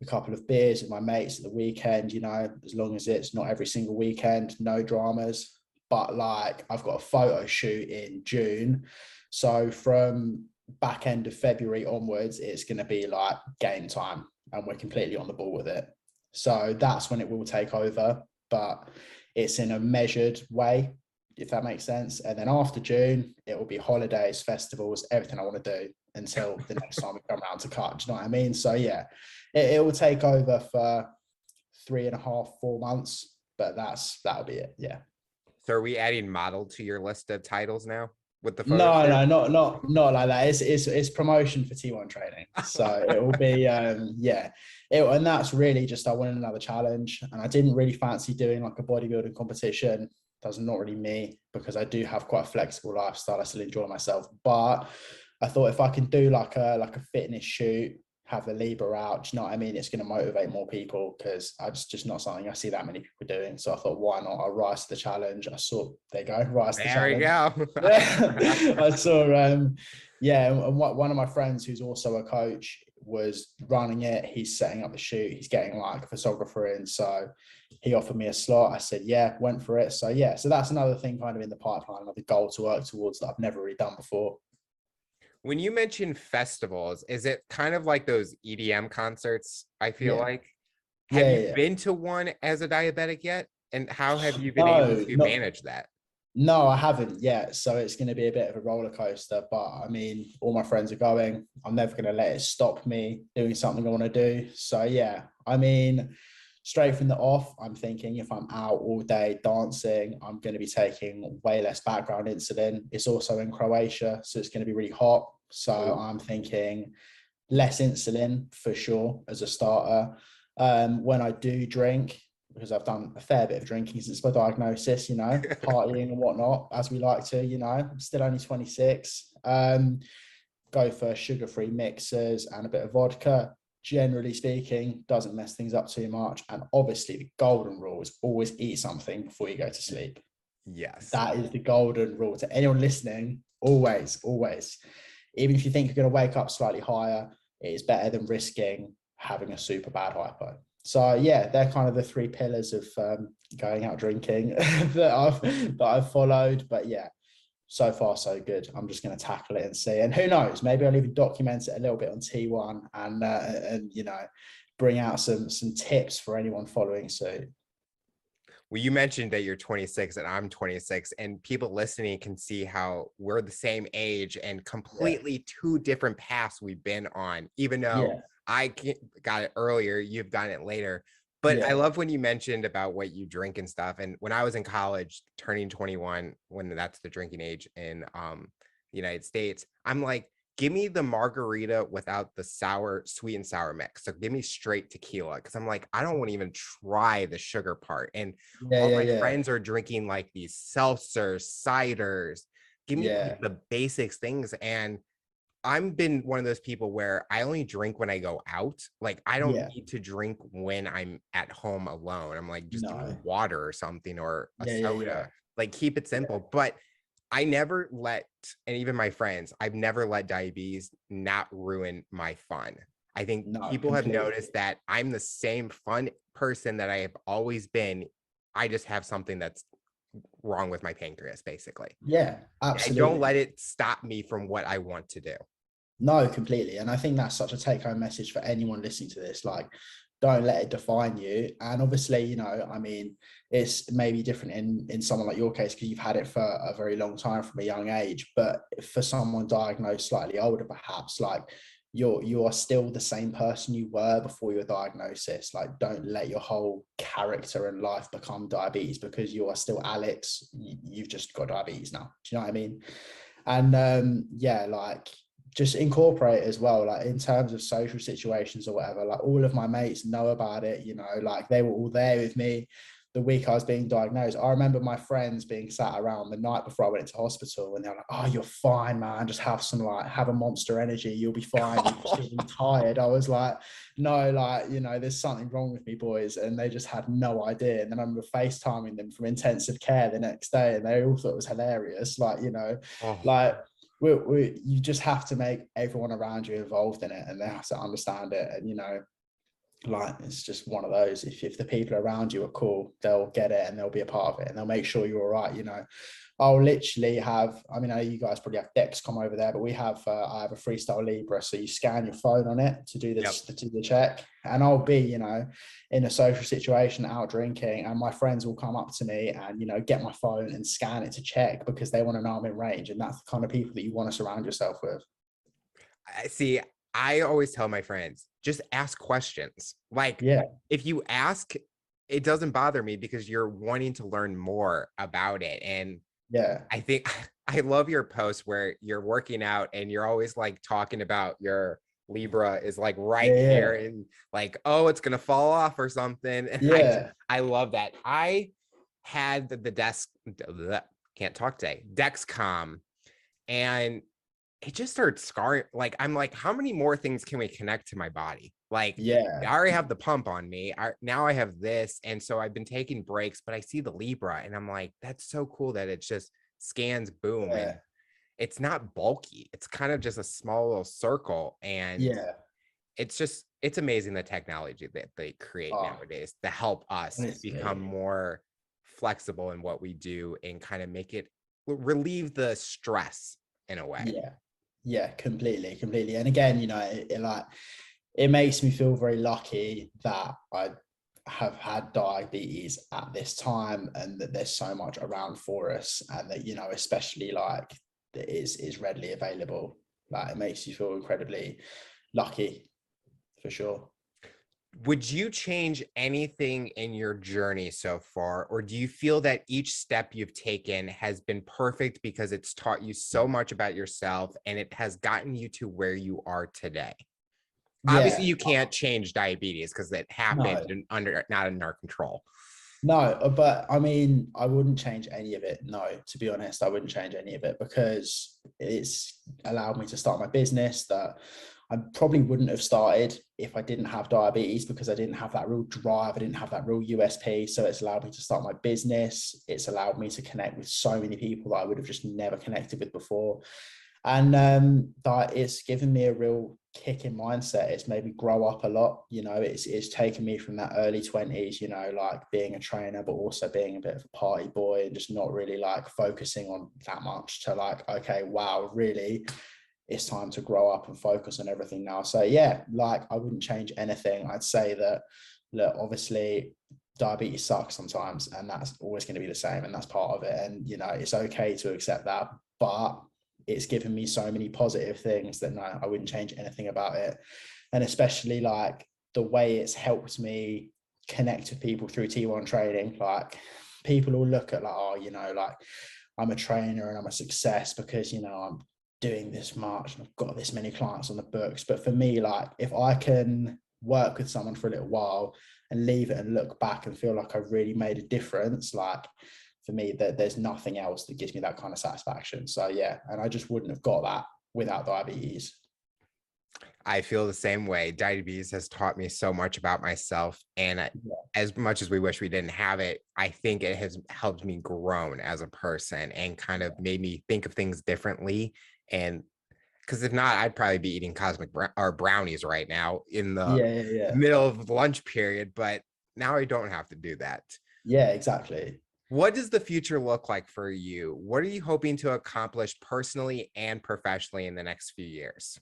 a couple of beers with my mates at the weekend, as long as it's not every single weekend, no dramas. But like I've got a photo shoot in June, so from back end of February onwards, it's going to be like game time, and we're completely on the ball with it. So that's when it will take over, but it's in a measured way, if that makes sense. And then after June, it will be holidays, festivals, everything I want to do until the next time we come around to cut. Do you know what I mean? So yeah, it will take over for 3.5, 4 months, but that'll be it. Yeah. So are we adding model to your list of titles now with the No, photo? not like that. It's promotion for T1 training. So it will be and that's really just I wanted another challenge, and I didn't really fancy doing like a bodybuilding competition. That's not really me, because I do have quite a flexible lifestyle. I still enjoy myself, but I thought if I can do like a fitness shoot, have the Libra out, do you know what I mean? It's going to motivate more people, because it's just not something I see that many people doing. So I thought, why not? I'll rise to the challenge. I saw, there you go, rise to the There we challenge. go. Yeah. I saw, yeah, and one of my friends who's also a coach was running it. He's setting up the shoot. He's getting like a photographer in. So he offered me a slot. I said, yeah, went for it. So yeah, so that's another thing kind of in the pipeline, another goal to work towards that I've never really done before. When you mention festivals, is it kind of like those EDM concerts? I feel Yeah. like. Have you Yeah. been to one as a diabetic yet? And how have you been able No, to manage that? no, I haven't yet. So it's going to be a bit of a roller coaster. But I mean, all my friends are going. I'm never going to let it stop me doing something I want to do. So yeah, I mean, straight from the off, I'm thinking if I'm out all day dancing, I'm going to be taking way less background insulin. It's also in Croatia, so it's going to be really hot. So I'm thinking less insulin for sure as a starter. When I do drink, because I've done a fair bit of drinking since my diagnosis, you know, partying and whatnot, as we like to, you know, I'm still only 26. Go for sugar-free mixers and a bit of vodka. Generally speaking, doesn't mess things up too much. And obviously, the golden rule is always eat something before you go to sleep. Yes. That is the golden rule to anyone listening. Always, always. Even if you think you're going to wake up slightly higher, it is better than risking having a super bad hypo. So yeah, they're kind of the three pillars of going out drinking that I've followed. But yeah, so far so good. I'm just going to tackle it and see. And who knows? Maybe I'll even document it a little bit on T1 and you know, bring out some tips for anyone following suit. Well, you mentioned that you're 26 and I'm 26, and people listening can see how we're the same age and completely two different paths we've been on, even though I got it earlier, you've gotten it later. But I love when you mentioned about what you drink and stuff. And when I was in college, turning 21, when that's the drinking age in the United States, I'm like, give me the margarita without the sweet and sour mix. So give me straight tequila, because I'm like, I don't want to even try the sugar part. And all my friends are drinking like these seltzers, ciders. Give me like the basics things. And I've been one of those people where I only drink when I go out. Like, I don't need to drink when I'm at home alone. I'm like, just give me water or something, or a soda. Like, keep it simple. But I never let, and even my friends, I've never let diabetes not ruin my fun. I think people have noticed that I'm the same fun person that I have always been. I just have something that's wrong with my pancreas, basically. Yeah, absolutely. I don't let it stop me from what I want to do. No, completely. And I think that's such a take-home message for anyone listening to this. Like, don't let it define you. And obviously, you know, I mean, it's maybe different in someone like your case, because you've had it for a very long time from a young age. But for someone diagnosed slightly older, perhaps, like, you are still the same person you were before your diagnosis. Like, don't let your whole character and life become diabetes, because you are still Alex. You've just got diabetes now. Do you know what I mean? And yeah, like, just incorporate as well, like in terms of social situations or whatever. Like, all of my mates know about it, you know, like they were all there with me the week I was being diagnosed. I remember my friends being sat around the night before I went into hospital, and they're like, "Oh, you're fine, man. Just have a Monster Energy. You'll be fine. You're just feeling tired." I was like, "No, like, you know, there's something wrong with me, boys." And they just had no idea. And then I remember FaceTiming them from intensive care the next day, and they all thought it was hilarious. Like, you know, like, you just have to make everyone around you involved in it, and they have to understand it. And, you know, like, it's just one of those. If the people around you are cool, they'll get it and they'll be a part of it, and they'll make sure you're all right. You know, I'll literally have, I mean, I know you guys probably have Dexcom over there, but we have, I have a Freestyle Libre. So you scan your phone on it to do this, to do the check. And I'll be, you know, in a social situation out drinking, and my friends will come up to me and, you know, get my phone and scan it to check, because they want to know I'm in range. And that's the kind of people that you want to surround yourself with. I see. I always tell my friends, just ask questions. Like, if you ask, it doesn't bother me, because you're wanting to learn more about it. And I think I love your post where you're working out and you're always like talking about your Libra is like right here, and like, oh, it's gonna fall off or something. And I love that. had the can't talk today, Dexcom, and it just started scarring. Like, I'm like, how many more things can we connect to my body? Like, I Yeah. already have the pump on me. Now I have this. And so I've been taking breaks, but I see the Libra and I'm like, that's so cool that it just scans, boom. Yeah. And it's not bulky. It's kind of just a small little circle. And Yeah. it's amazing the technology that they create Oh, nowadays to help us become honestly. more flexible in what we do and kind of make it relieve the stress in a way. Yeah. Yeah, completely. And again, it makes me feel very lucky that I have had diabetes at this time and that there's so much around for us, and that, especially like that is readily available. Like, it makes you feel incredibly lucky, for sure. Would you change anything in your journey so far, or do you feel that each step you've taken has been perfect because it's taught you so much about yourself and it has gotten you to where you are today? Obviously, Yeah. you can't change diabetes because it happened No. and not in our control. No, but I mean, I wouldn't change any of it. No, to be honest, I wouldn't change any of it because it's allowed me to start my business that I probably wouldn't have started if I didn't have diabetes, because I didn't have that real drive. I didn't have that real USP. So it's allowed me to start my business. It's allowed me to connect with so many people that I would have just never connected with before. And that it's given me a real kick in mindset. It's made me grow up a lot. It's taken me from that early 20s, like being a trainer, but also being a bit of a party boy and just not really like focusing on that much, to like, okay, wow, really, it's time to grow up and focus on everything now. So yeah, like, I wouldn't change anything. I'd say that, look, obviously diabetes sucks sometimes, and that's always going to be the same, and that's part of it. And it's okay to accept that, but it's given me so many positive things that, no, I wouldn't change anything about it. And especially like the way it's helped me connect with people through T1 training. Like, people will look at like, oh, like, I'm a trainer and I'm a success because, I'm doing this much and I've got this many clients on the books. But for me, like, if I can work with someone for a little while and leave it and look back and feel like I've really made a difference, like, for me, that there's nothing else that gives me that kind of satisfaction. So yeah, and I just wouldn't have got that without diabetes. I feel the same way. Diabetes has taught me so much about myself. And as much as we wish we didn't have it, I think it has helped me grow as a person and kind of made me think of things differently. And because if not, I'd probably be eating brownies right now in the Yeah. middle of the lunch period. But now I don't have to do that. Yeah, exactly. What does the future look like for you? What are you hoping to accomplish personally and professionally in the next few years?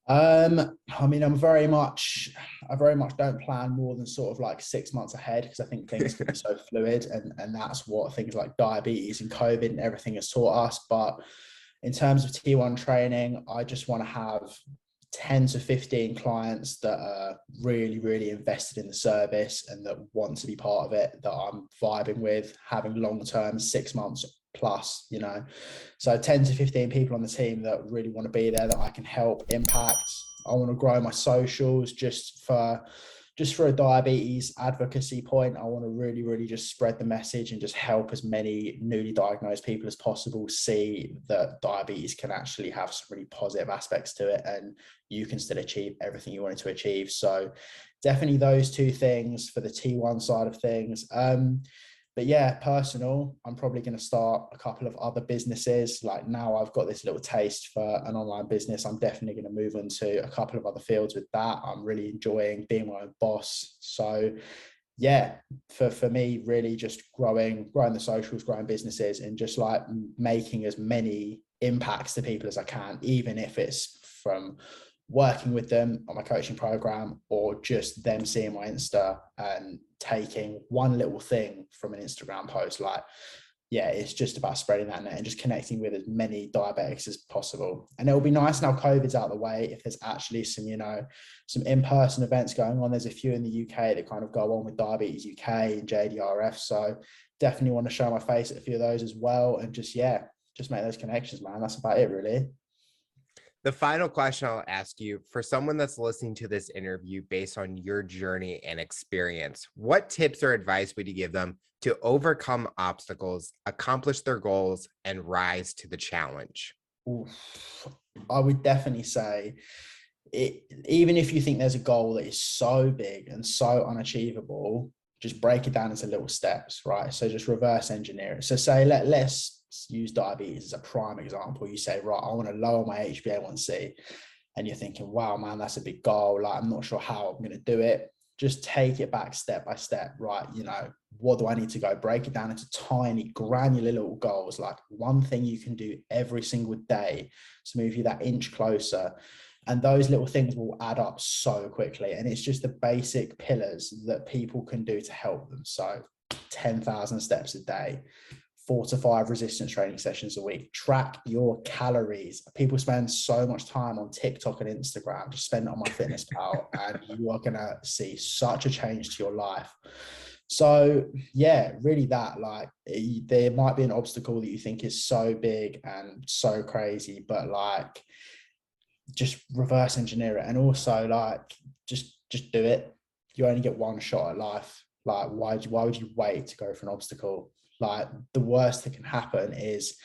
I mean, I very much don't plan more than sort of like 6 months ahead, because I think things can be so fluid, and that's what things like diabetes and COVID and everything has taught us. But in terms of T1 training, I just want to have 10 to 15 clients that are really, really invested in the service and that want to be part of it, that I'm vibing with, having long-term 6 months plus, So 10 to 15 people on the team that really want to be there, that I can help impact. I want to grow my socials just for a diabetes advocacy point. I want to really, really just spread the message and just help as many newly diagnosed people as possible see that diabetes can actually have some really positive aspects to it, and you can still achieve everything you wanted to achieve. So definitely those two things for the T1 side of things. But yeah, personal, I'm probably going to start a couple of other businesses. Like, now I've got this little taste for an online business, I'm definitely going to move into a couple of other fields with that. I'm really enjoying being my own boss. So yeah, for me, really just growing the socials, growing businesses, and just like making as many impacts to people as I can, even if it's from working with them on my coaching program or just them seeing my Insta and taking one little thing from an Instagram post. Like, yeah, it's just about spreading that net and just connecting with as many diabetics as possible. And it'll be nice now COVID's out of the way, if there's actually some, some in-person events going on. There's a few in the UK that kind of go on with Diabetes UK and JDRF. So definitely want to show my face at a few of those as well. And just make those connections, man. That's about it, really. The final question I'll ask you, for someone that's listening to this interview based on your journey and experience, what tips or advice would you give them to overcome obstacles, accomplish their goals, and rise to the challenge? Oof. I would definitely say even if you think there's a goal that is so big and so unachievable, just break it down into little steps, right? So just reverse engineer it. So say let's use diabetes as a prime example. You say, right, I want to lower my HbA1c, and you're thinking, wow, man, that's a big goal. Like, I'm not sure how I'm going to do it. Just take it back step by step, right? What do I need to go? Break it down into tiny, granular little goals, like one thing you can do every single day to move you that inch closer. And those little things will add up so quickly. And it's just the basic pillars that people can do to help them. So 10,000 steps a day, 4 to 5 resistance training sessions a week, track your calories. People spend so much time on TikTok and Instagram, just spend it on MyFitnessPal, and you are going to see such a change to your life. So yeah, really that, like, there might be an obstacle that you think is so big and so crazy, but like, just reverse engineer it. And also, like, just do it. You only get one shot at life. Like, why would you wait to go for an obstacle? Like, the worst that can happen is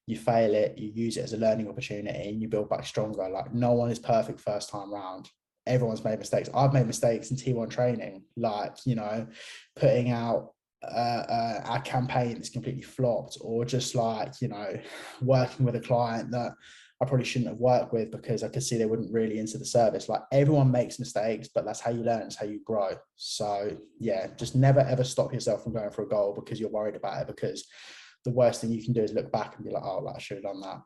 you fail it, you use it as a learning opportunity, and you build back stronger. Like, no one is perfect first time round. Everyone's made mistakes. I've made mistakes in T1 training, like, putting out a campaign that's completely flopped, or just like, working with a client that I probably shouldn't have worked with because I could see they wouldn't really into the service. Like, everyone makes mistakes, but that's how you learn, it's how you grow. So yeah, just never ever stop yourself from going for a goal because you're worried about it, because the worst thing you can do is look back and be like, oh, like, I should have done that.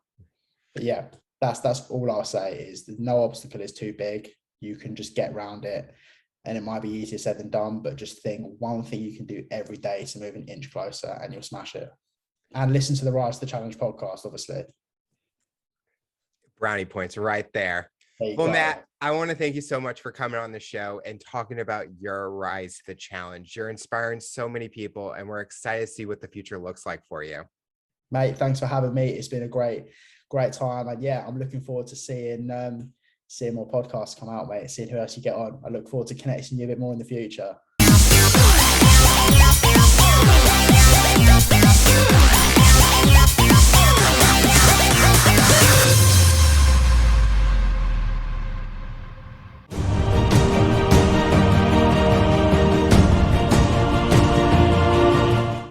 But yeah, that's all I'll say, is that no obstacle is too big. You can just get around it, and it might be easier said than done, but just think one thing you can do every day to move an inch closer, and you'll smash it. And listen to the Rise to the Challenge podcast, obviously. Brownie points right there. Well, go. Matt, I want to thank you so much for coming on the show and talking about your rise to the challenge. You're inspiring so many people, and we're excited to see what the future looks like for you. Mate, thanks for having me. It's been a great time. And yeah, I'm looking forward to seeing more podcasts come out, mate, seeing who else you get on. I look forward to connecting you a bit more in the future.